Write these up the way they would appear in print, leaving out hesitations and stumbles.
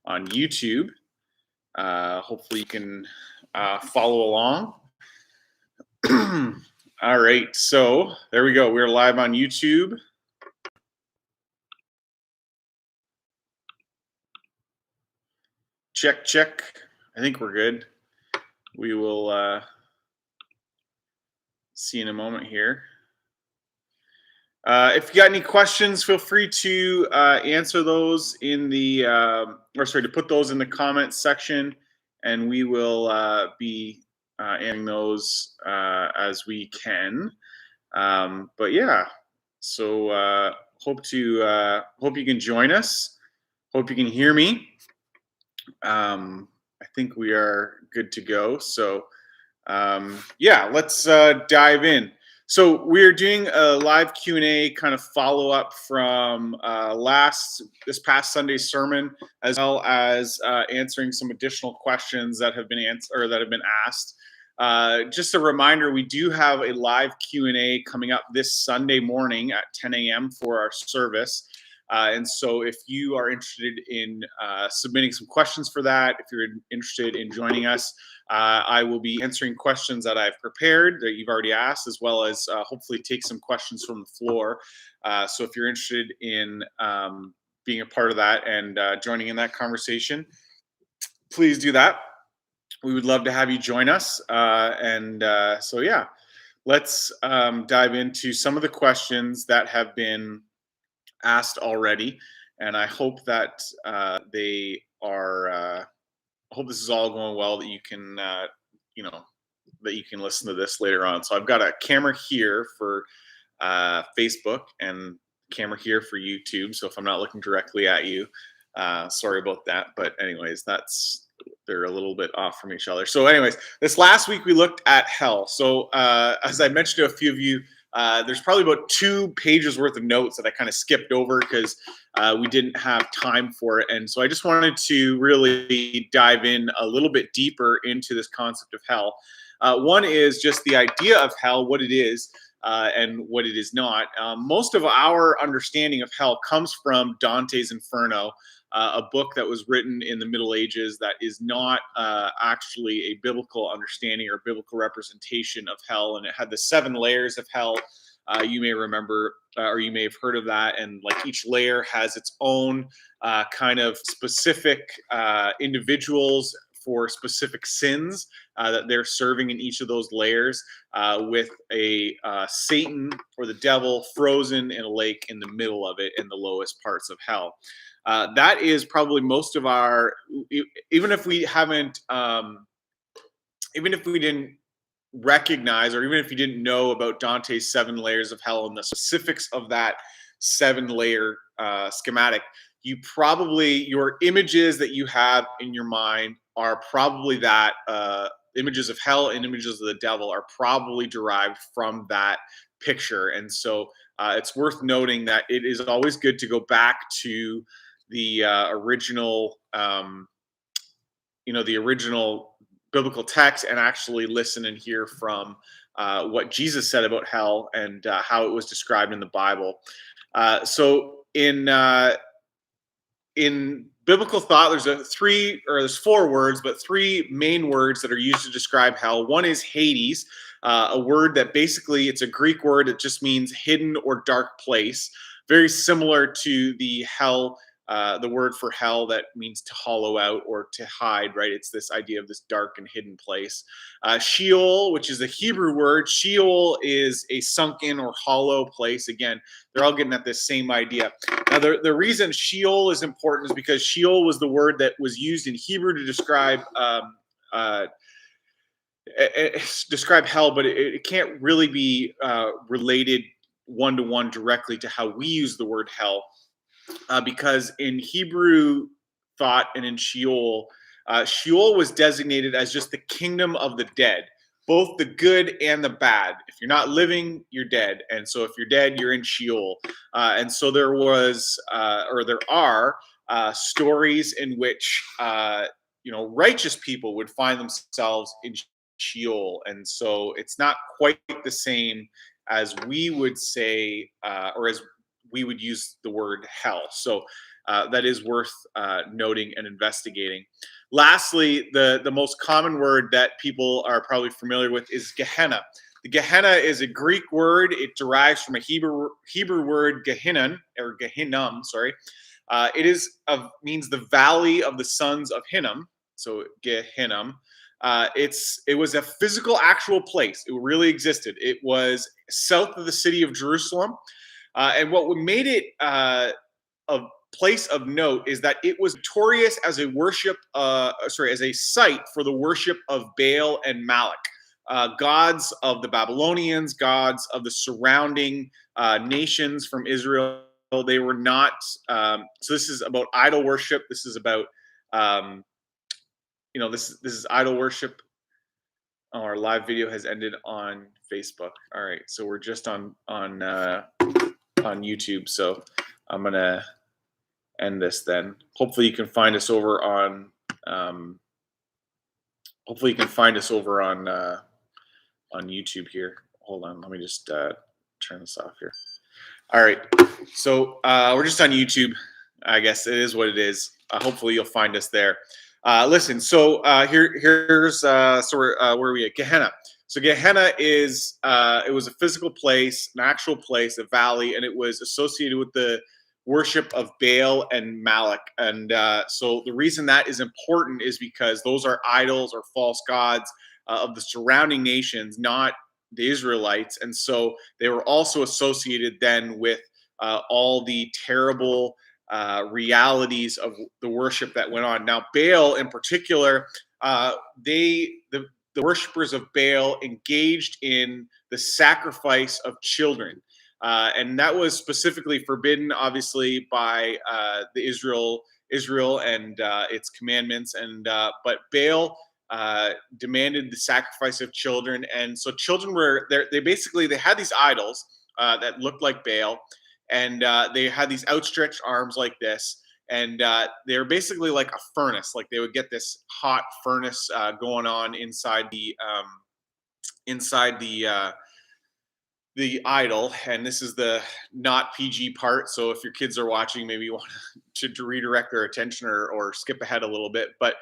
on YouTube. Hopefully you can follow along. All right, so there we go. We're live on YouTube. Check, check. I think we're good. We will see in a moment here. If you got any questions, feel free to answer those in the, to put those in the comments section, and we will be answering those as we can. But yeah, so hope you can join us. Hope you can hear me. I think we are good to go. So yeah, let's dive in. So we're doing a live Q&A kind of follow up from this past Sunday's sermon, as well as answering some additional questions that have been asked. Just a reminder, we do have a live Q&A coming up this Sunday morning at 10 a.m. for our service. And so if you are interested in submitting some questions for that, if you're interested in joining us, I will be answering questions that I've prepared that you've already asked, as well as hopefully take some questions from the floor. So if you're interested in being a part of that and joining in that conversation, please do that. We would love to have you join us. So yeah, let's dive into some of the questions that have been asked already, and I hope that they are. I hope this is all going well. That you can, that you can listen to this later on. So I've got a camera here for Facebook and camera here for YouTube. So if I'm not looking directly at you, sorry about that. But anyways, they're a little bit off from each other. So anyways, this last week we looked at hell. So as I mentioned to a few of you, there's probably about 2 pages worth of notes that I kind of skipped over because we didn't have time for it. And so I just wanted to really dive in a little bit deeper into this concept of hell. One is just the idea of hell, what it is and what it is not. Most of our understanding of hell comes from Dante's Inferno, a book that was written in the Middle Ages that is not actually a biblical understanding or biblical representation of hell. And it had the 7 layers of hell. You may remember, or you may have heard of that. And like each layer has its own kind of specific individuals for specific sins that they're serving in each of those layers, with a Satan or the devil frozen in a lake in the middle of it in the lowest parts of hell. That is probably most of our, even if we didn't recognize, or even if you didn't know about Dante's 7 layers of hell and the specifics of that 7-layer schematic, your images that you have in your mind are probably that images of hell and images of the devil are probably derived from that picture. And so it's worth noting that it is always good to go back to the original biblical text and actually listen and hear from what Jesus said about hell and how it was described in the Bible. So in biblical thought, there's 4 words, but 3 main words that are used to describe hell. One is Hades, a word that basically, it's a Greek word. It just means hidden or dark place. Very similar to the hell, the word for hell that means to hollow out or to hide, right? It's this idea of this dark and hidden place. Sheol, which is a Hebrew word. Sheol is a sunken or hollow place. Again, they're all getting at this same idea. Now, the reason Sheol is important is because Sheol was the word that was used in Hebrew to describe hell, but it can't really be related one-to-one directly to how we use the word hell. Because in Hebrew thought and in Sheol, Sheol was designated as just the kingdom of the dead, both the good and the bad. If you're not living, you're dead. And so if you're dead, you're in Sheol. And so there are stories in which, righteous people would find themselves in Sheol. And so it's not quite the same as we would say, or as we would use the word hell. So that is worth noting and investigating. Lastly, the most common word that people are probably familiar with is Gehenna. The Gehenna is a Greek word. It derives from a Hebrew word Gehinnon or Gehinnam. Sorry, means the valley of the sons of Hinnom. So Gehinnom. It was a physical, actual place. It really existed. It was south of the city of Jerusalem, and what made it a place of note is that it was notorious as as a site for the worship of Baal and Malak, gods of the Babylonians, gods of the surrounding nations from Israel. They were not. So this is about idol worship. This is about, this is idol worship. Oh, our live video has ended on Facebook. All right, so we're just on YouTube. So I'm gonna end this then. Hopefully you can find us over on. Hopefully you can find us over on YouTube here. Hold on, let me just turn this off here. All right, so we're just on YouTube. I guess it is what it is. Hopefully you'll find us there. Listen, so here's where are we at? Gehenna. So Gehenna is it was a physical place, an actual place, a valley, and it was associated with the worship of Baal and Malak. And so the reason that is important is because those are idols or false gods of the surrounding nations, not the Israelites. And so they were also associated then with all the terrible realities of the worship that went on. Now, Baal in particular, the worshippers of Baal engaged in the sacrifice of children. And that was specifically forbidden, obviously, by the Israel and its commandments. And but Baal demanded the sacrifice of children, and so children were there. They had these idols that looked like Baal, and they had these outstretched arms like this, and they were basically like a furnace. Like they would get this hot furnace going on inside the idol. And this is the not PG part, so if your kids are watching, maybe you want to redirect their attention or skip ahead a little bit. But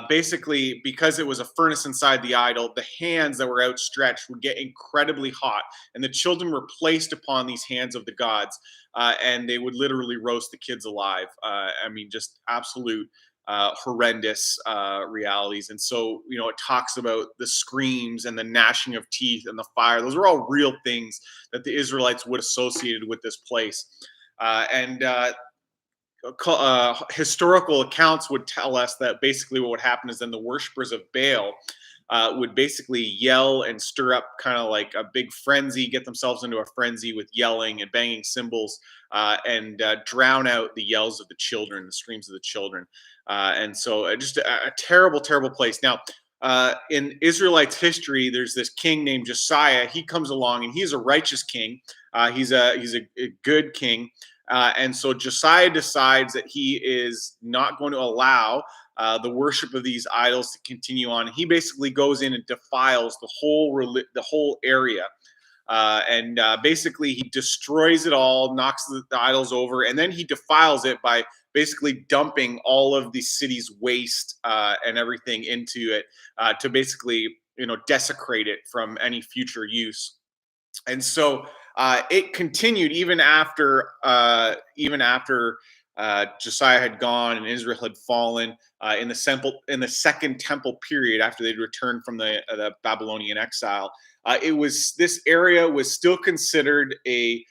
basically, because it was a furnace inside the idol, the hands that were outstretched would get incredibly hot, and the children were placed upon these hands of the gods, and they would literally roast the kids alive. I mean, just absolute horrendous realities. And so, it talks about the screams and the gnashing of teeth and the fire. Those are all real things that the Israelites would associated with this place. And historical accounts would tell us that basically what would happen is then the worshippers of Baal would basically yell and stir up kind of like a big frenzy, get themselves into a frenzy with yelling and banging cymbals, and drown out the yells of the children, the screams of the children. And so just a terrible, terrible place. Now, in Israelites history, there's this king named Josiah. He comes along and he's a righteous king. He's a good king. And so Josiah decides that he is not going to allow the worship of these idols to continue on. He basically goes in and defiles the whole area. And basically he destroys it all, knocks the idols over, and then he defiles it by basically dumping all of the city's waste and everything into it to basically, desecrate it from any future use. And so it continued even after Josiah had gone and Israel had fallen in the second temple period after they'd returned from the Babylonian exile. This area was still considered a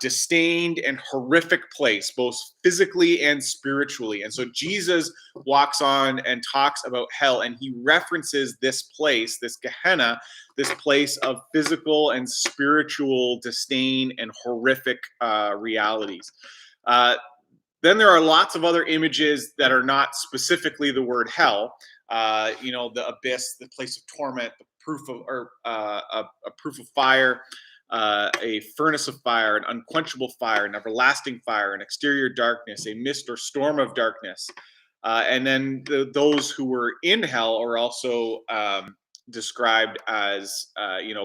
disdained and horrific place, both physically and spiritually. And so Jesus walks on and talks about hell, and he references this place, this Gehenna, this place of physical and spiritual disdain and horrific realities. Then there are lots of other images that are not specifically the word hell. The abyss, the place of torment, the proof of, or a proof of fire, a furnace of fire, an unquenchable fire, an everlasting fire, an exterior darkness, a mist or storm of darkness. And then those who were in hell are also described as,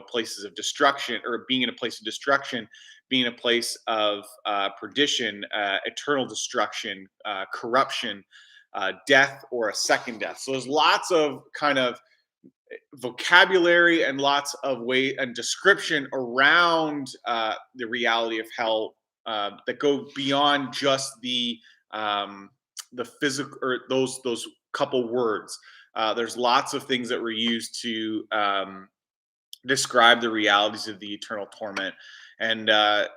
places of destruction, or being in a place of destruction, being a place of perdition, eternal destruction, corruption, death, or a second death. So there's lots of kind of vocabulary and lots of way and description around the reality of hell that go beyond just the physical or those couple words. There's lots of things that were used to describe the realities of the eternal torment. And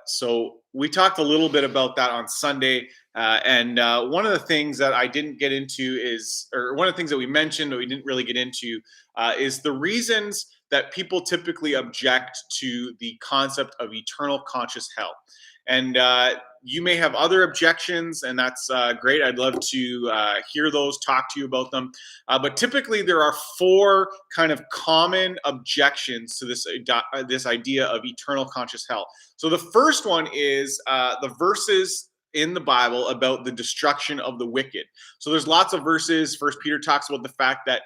so we talked a little bit about that on Sunday. And one of the things that I didn't get into is, or one of the things that we mentioned that we didn't really get into, is the reasons that people typically object to the concept of eternal conscious hell. And you may have other objections, and that's great. I'd love to hear those, talk to you about them. But typically, there are four kind of common objections to this idea of eternal conscious hell. So the first one is the verses in the Bible about the destruction of the wicked. So there's lots of verses. First Peter talks about the fact that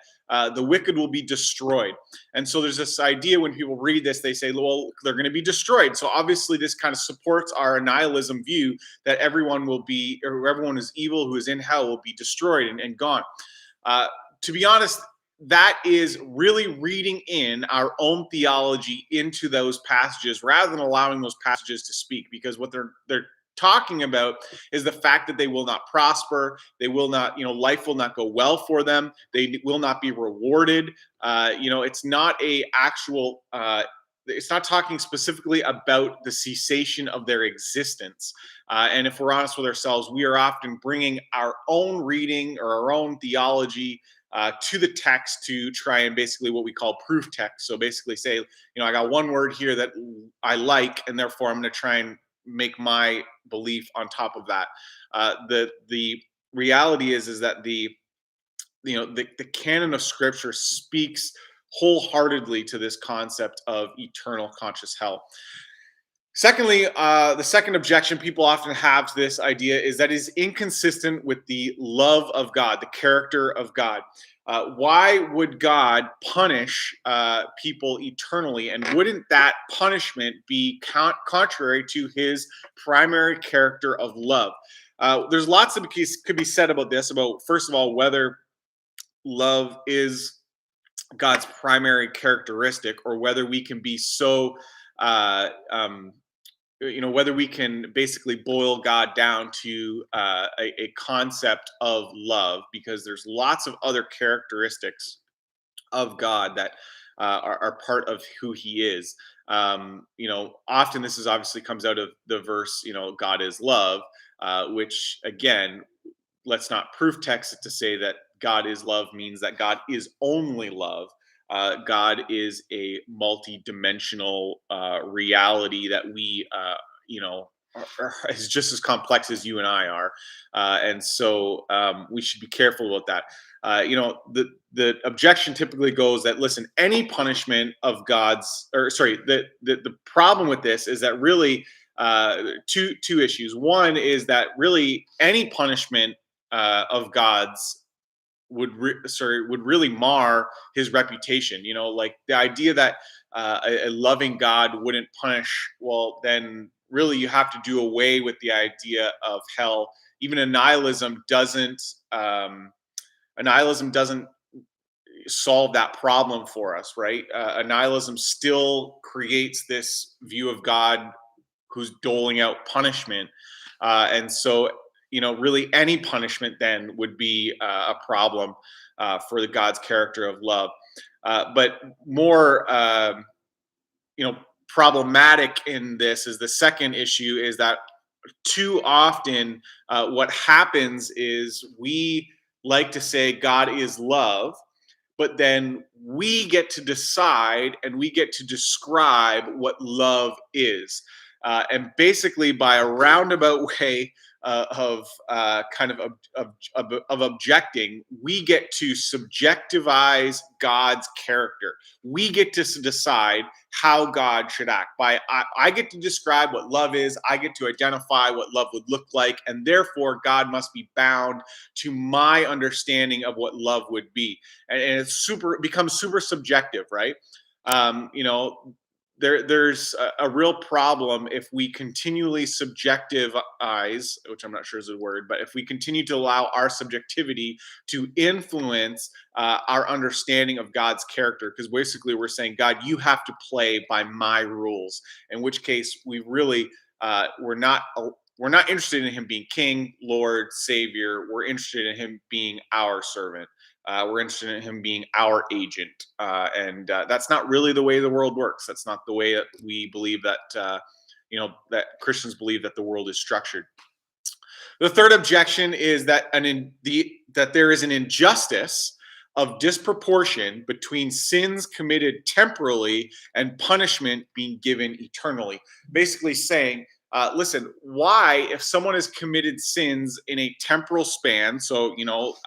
the wicked will be destroyed. And so there's this idea when people read this, they say, well, they're going to be destroyed. So obviously this kind of supports our nihilism view that everyone will be, or everyone is evil who is in hell will be destroyed and gone. To be honest, that is really reading in our own theology into those passages rather than allowing those passages to speak, because what they're talking about is the fact that they will not prosper, they will not, life will not go well for them, they will not be rewarded. It's not a actual it's not talking specifically about the cessation of their existence. And if we're honest with ourselves, we are often bringing our own reading or our own theology to the text to try and basically what we call proof text. So basically say, I got one word here that I like, and therefore I'm going to try and make my belief on top of that. The reality is that the canon of Scripture speaks wholeheartedly to this concept of eternal conscious hell. Secondly, the second objection people often have to this idea is that it is inconsistent with the love of God, the character of God. Why would God punish people eternally? And wouldn't that punishment be contrary to his primary character of love? There's lots that could be said about this, about, first of all, whether love is God's primary characteristic, or whether we can be so whether we can basically boil God down to a concept of love, because there's lots of other characteristics of God that are part of who he is. Often this is obviously comes out of the verse, God is love, which again, let's not proof text it to say that God is love means that God is only love. God is a multi-dimensional reality that we, is just as complex as you and I are, and so we should be careful about that. The objection typically goes that, listen, any punishment of God's, or sorry, the problem with this is that really two issues. One is that really any punishment of God's would really mar his reputation. Like the idea that a loving God wouldn't punish, well, then really you have to do away with the idea of hell. Even annihilism doesn't solve that problem for us, right? Annihilism still creates this view of God who's doling out punishment, and so really any punishment then would be a problem for the God's character of love. But more, problematic in this is the second issue, is that too often what happens is we like to say God is love, but then we get to decide and we get to describe what love is. And basically, by a roundabout way of objecting, we get to subjectivize God's character. We get to decide how God should act. I get to describe what love is. I get to identify what love would look like, and therefore God must be bound to my understanding of what love would be. And it becomes super subjective, right? there's a real problem if we continually subjectivize, which I'm not sure is a word, but if we continue to allow our subjectivity to influence our understanding of God's character, because basically we're saying, God, you have to play by my rules. In which case, we really we're not interested in him being King, Lord, Savior. We're interested in him being our servant. We're interested in him being our agent, and that's not really the way the world works. That's not the way that we believe that that Christians believe that the world is structured. The third objection is that that there is an injustice of disproportion between sins committed temporally and punishment being given eternally. Basically saying, listen, why, if someone has committed sins in a temporal span, so,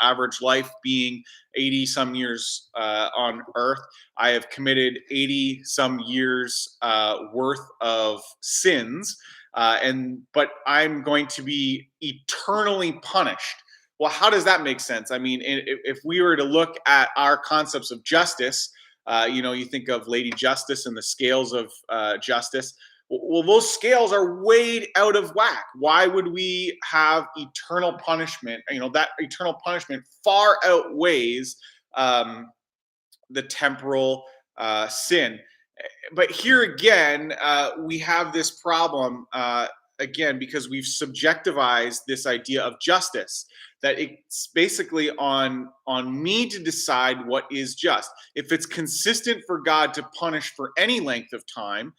average life being 80 some years on earth, I have committed 80 some years worth of sins, but I'm going to be eternally punished. Well, how does that make sense? I mean, if we were to look at our concepts of justice, you think of Lady Justice and the scales of justice. Well, those scales are weighed out of whack. Why would we have eternal punishment? That eternal punishment far outweighs the temporal sin. But here again, we have this problem again because we've subjectivized this idea of justice. That it's basically on me to decide what is just. If it's consistent for God to punish for any length of time,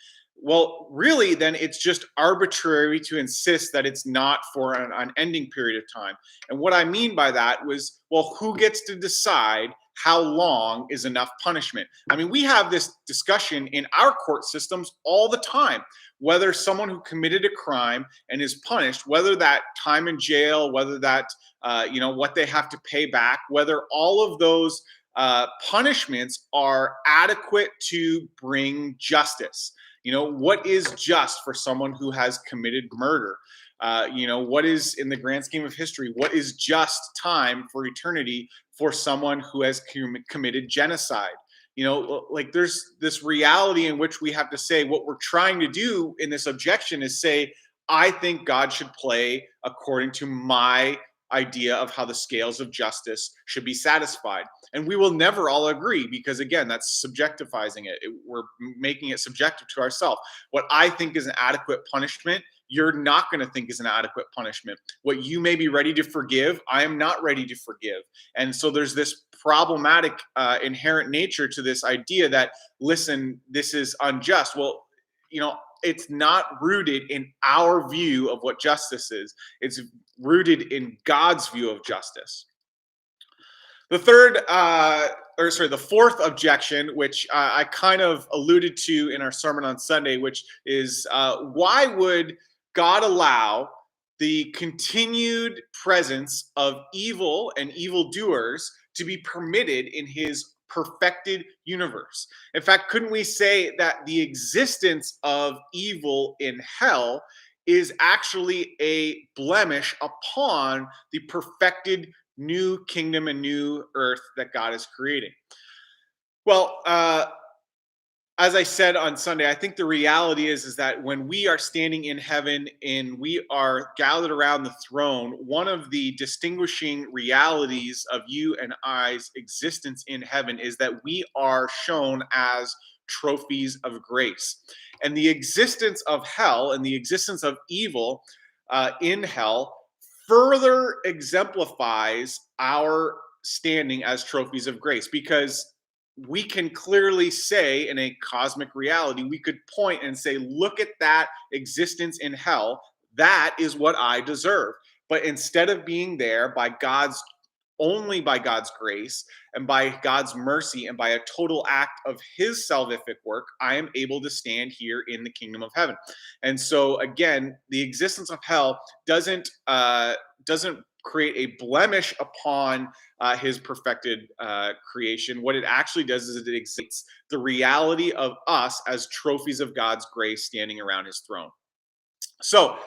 well, really, then it's just arbitrary to insist that it's not for an unending period of time. And what I mean by that was, well, who gets to decide how long is enough punishment? I mean, we have this discussion in our court systems all the time, whether someone who committed a crime and is punished, whether that time in jail, whether that, what they have to pay back, whether all of those punishments are adequate to bring justice. What is just for someone who has committed murder? What is, in the grand scheme of history, what is just time for eternity for someone who has committed genocide? There's this reality in which we have to say what we're trying to do in this objection is say, I think God should play according to my idea of how the scales of justice should be satisfied. And we will never all agree because, again, that's subjectifying it. We're making it subjective to ourselves. What I think is an adequate punishment, you're not going to think is an adequate punishment. What you may be ready to forgive, I am not ready to forgive. And so there's this problematic inherent nature to this idea that, listen, this is unjust. Well, it's not rooted in our view of what justice is. It's rooted in God's view of justice. The fourth objection, which I kind of alluded to in our sermon on Sunday, which is why would God allow the continued presence of evil and evildoers to be permitted in his perfected universe? In fact, couldn't we say that the existence of evil in hell is actually a blemish upon the perfected new kingdom and new earth that God is creating? Well, as I said on Sunday, I think the reality is that when we are standing in heaven and we are gathered around the throne, one of the distinguishing realities of you and I's existence in heaven is that we are shown as trophies of grace. And the existence of hell and the existence of evil in hell further exemplifies our standing as trophies of grace, because we can clearly say in a cosmic reality, we could point and say, look at that existence in hell. That is what I deserve. But instead of being there only by God's grace and by God's mercy and by a total act of his salvific work, I am able to stand here in the kingdom of heaven. And so again, the existence of hell doesn't create a blemish upon his perfected creation. What it actually does is it exhibits the reality of us as trophies of God's grace standing around his throne. So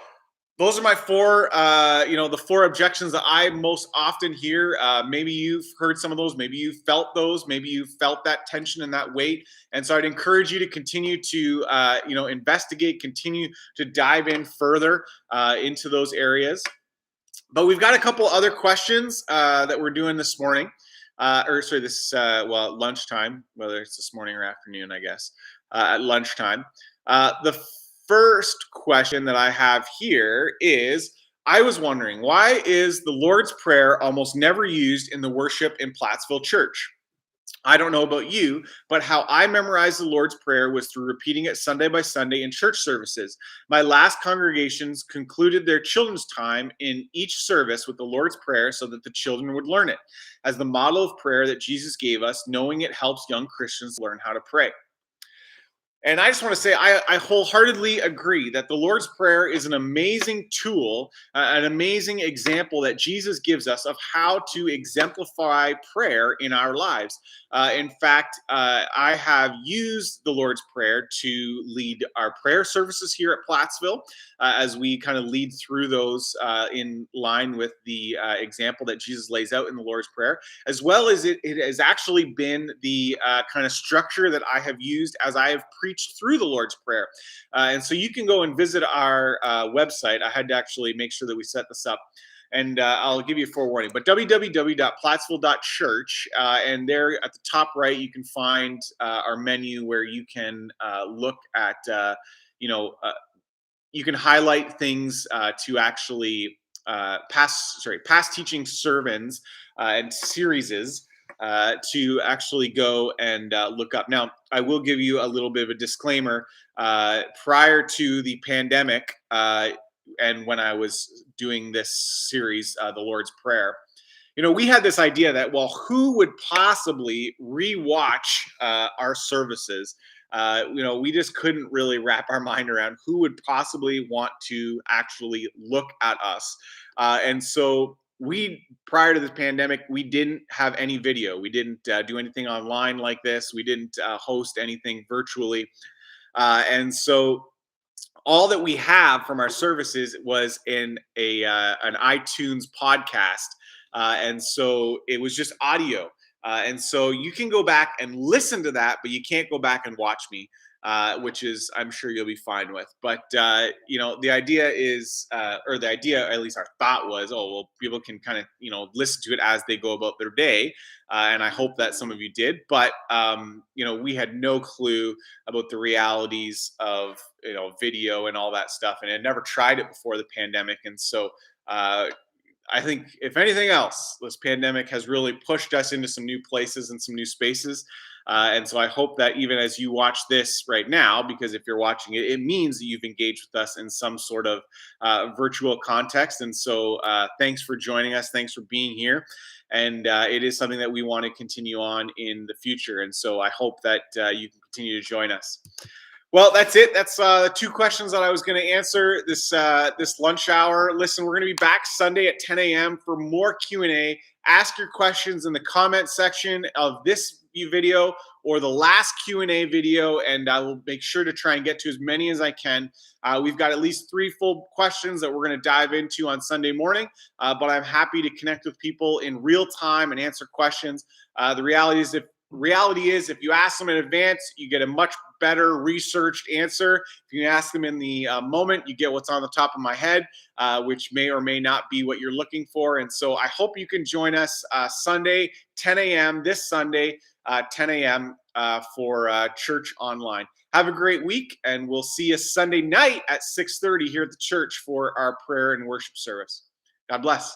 Those are my four, the four objections that I most often hear. Maybe you've heard some of those. Maybe you felt those. Maybe you felt that tension and that weight. And so I'd encourage you to continue to, investigate, continue to dive in further into those areas. But we've got a couple other questions that we're doing this morning, lunchtime, whether it's this morning or afternoon, I guess, at lunchtime. The first question that I have here is, I was wondering, why is the Lord's Prayer almost never used in the worship in Plattsville Church? I don't know about you, but how I memorized the Lord's Prayer was through repeating it Sunday by Sunday in church services. My last congregations concluded their children's time in each service with the Lord's Prayer so that the children would learn it as the model of prayer that Jesus gave us, knowing it helps young Christians learn how to pray. And I just want to say, I wholeheartedly agree that the Lord's Prayer is an amazing tool, an amazing example that Jesus gives us of how to exemplify prayer in our lives. In fact, I have used the Lord's Prayer to lead our prayer services here at Plattsville as we kind of lead through those in line with the example that Jesus lays out in the Lord's Prayer, as well as it has actually been the kind of structure that I have used as I have preached through the Lord's Prayer. And so you can go and visit our website. I had to actually make sure that we set this up. And I'll give you a forewarning, but www.plattsville.church, and there at the top right, you can find our menu where you can look at, you can highlight things to actually past teaching sermons and series to actually go and look up. Now, I will give you a little bit of a disclaimer. Prior to the pandemic, and when I was doing this series, The Lord's Prayer, we had this idea that, well, who would possibly rewatch our services? We just couldn't really wrap our mind around who would possibly want to actually look at us. And so prior to this pandemic, we didn't have any video. We didn't do anything online like this. We didn't host anything virtually. And so all that we have from our services was in an iTunes podcast. And so it was just audio. And so you can go back and listen to that, but you can't go back and watch me, which is, I'm sure you'll be fine with. But, the idea is, at least our thought was, oh, well, people can kind of, listen to it as they go about their day. And I hope that some of you did. But, we had no clue about the realities of, video and all that stuff, and had never tried it before the pandemic. And so, I think, if anything else, this pandemic has really pushed us into some new places and some new spaces. And so I hope that even as you watch this right now, because if you're watching it, it means that you've engaged with us in some sort of virtual context. And so thanks for joining us. Thanks for being here. And it is something that we want to continue on in the future. And so I hope that you can continue to join us. Well, that's it. That's two questions that I was going to answer this lunch hour. Listen, we're going to be back Sunday at 10 a.m. for more Q&A. Ask your questions in the comment section of this video or the last Q&A video, and I will make sure to try and get to as many as I can. We've got at least 3 full questions that we're going to dive into on Sunday morning, but I'm happy to connect with people in real time and answer questions. The reality is if you ask them in advance, you get a much better researched answer. If you ask them in the moment, you get what's on the top of my head, which may or may not be what you're looking for. And so I hope you can join us Sunday, 10 a.m. this Sunday, 10 a.m. For church online. Have a great week, and we'll see you Sunday night at 6:30 here at the church for our prayer and worship service. God bless.